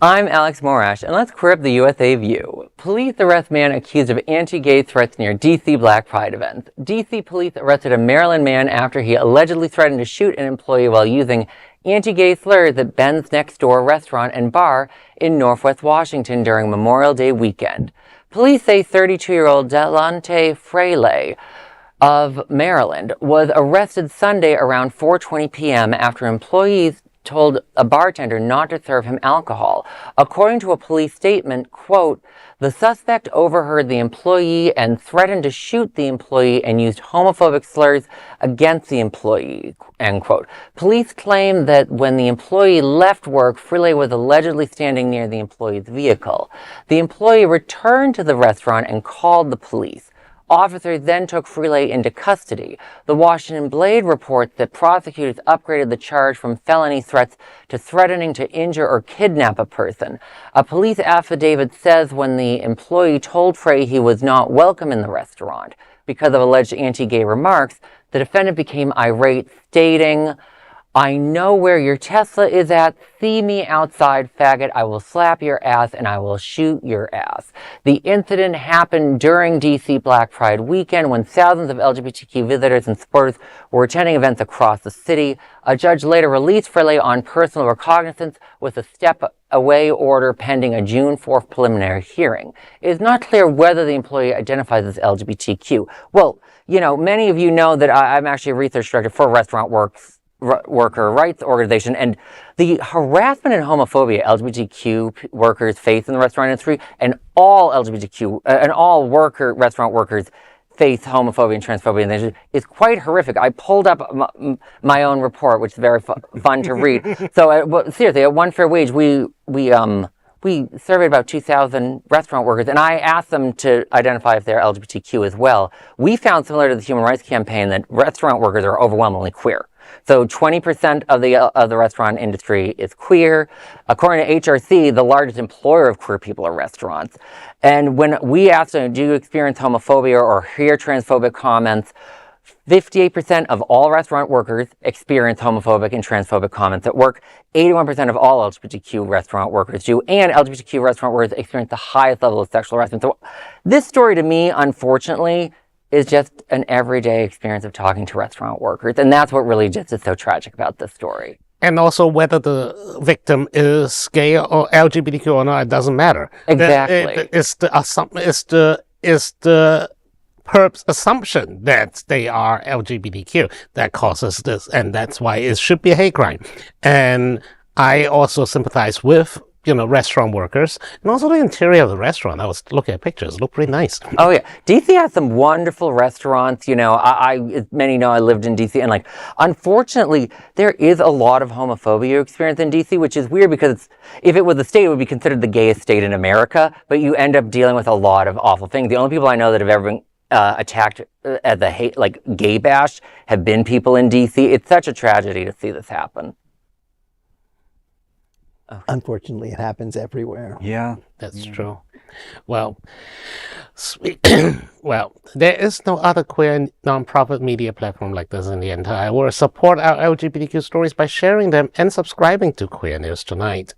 I'm Alex Morash, and let's queer up the USA View. Police arrest man accused of anti-gay threats near D.C. Black Pride event. D.C. police arrested a Maryland man after he allegedly threatened to shoot an employee while using anti-gay slurs at Ben's Next Door restaurant and bar in Northwest Washington during Memorial Day weekend. Police say 32-year-old Delonte Fraley of Maryland was arrested Sunday around 4:20 p.m. after employees told a bartender not to serve him alcohol. According to a police statement, quote, the suspect overheard the employee and threatened to shoot the employee and used homophobic slurs against the employee, end quote. Police claim that when the employee left work, Fraley was allegedly standing near the employee's vehicle. The employee returned to the restaurant and called the police. Officers then took Fraley into custody. The Washington Blade reports that prosecutors upgraded the charge from felony threats to threatening to injure or kidnap a person. A police affidavit says when the employee told Fraley he was not welcome in the restaurant because of alleged anti-gay remarks, the defendant became irate, stating, I know where your Tesla is at. See me outside, faggot. I will slap your ass and I will shoot your ass. The incident happened during D.C. Black Pride weekend when thousands of LGBTQ visitors and supporters were attending events across the city. A judge later released Fraley on personal recognizance with a step-away order pending a June 4th preliminary hearing. It is not clear whether the employee identifies as LGBTQ. Well, you know, many of you know that I'm actually a research director for Restaurant Worker Rights Organization, and the harassment and homophobia LGBTQ workers face in the restaurant industry, and all restaurant workers face homophobia and transphobia is quite horrific. I pulled up my own report, which is very fun to read. So seriously, at One Fair Wage, we surveyed about 2,000 restaurant workers, and I asked them to identify if they're LGBTQ as well. We found, similar to the Human Rights Campaign, that restaurant workers are overwhelmingly queer. So 20% of the restaurant industry is queer. According to HRC, the largest employer of queer people are restaurants. And when we asked them, do you experience homophobia or hear transphobic comments, 58% of all restaurant workers experience homophobic and transphobic comments at work. 81% of all LGBTQ restaurant workers do, and LGBTQ restaurant workers experience the highest level of sexual harassment. So this story to me, unfortunately, is just an everyday experience of talking to restaurant workers. And that's what really just is so tragic about this story. And also whether the victim is gay or LGBTQ or not, it doesn't matter. Exactly. It's the perp's assumption that they are LGBTQ that causes this, and that's why it should be a hate crime. And I also sympathize with restaurant workers, and also the interior of the restaurant. I was looking at pictures; it looked pretty nice. Oh yeah, DC has some wonderful restaurants. As many know, I lived in DC, and unfortunately, there is a lot of homophobia experience in DC, which is weird because if it was a state, it would be considered the gayest state in America. But you end up dealing with a lot of awful things. The only people I know that have ever been attacked at the hate, gay bash, have been people in DC. It's such a tragedy to see this happen. Okay. Unfortunately, it happens everywhere. Yeah, that's true. Well, there is no other queer non-profit media platform like this in the entire world. Support our LGBTQ stories by sharing them and subscribing to Queer News Tonight.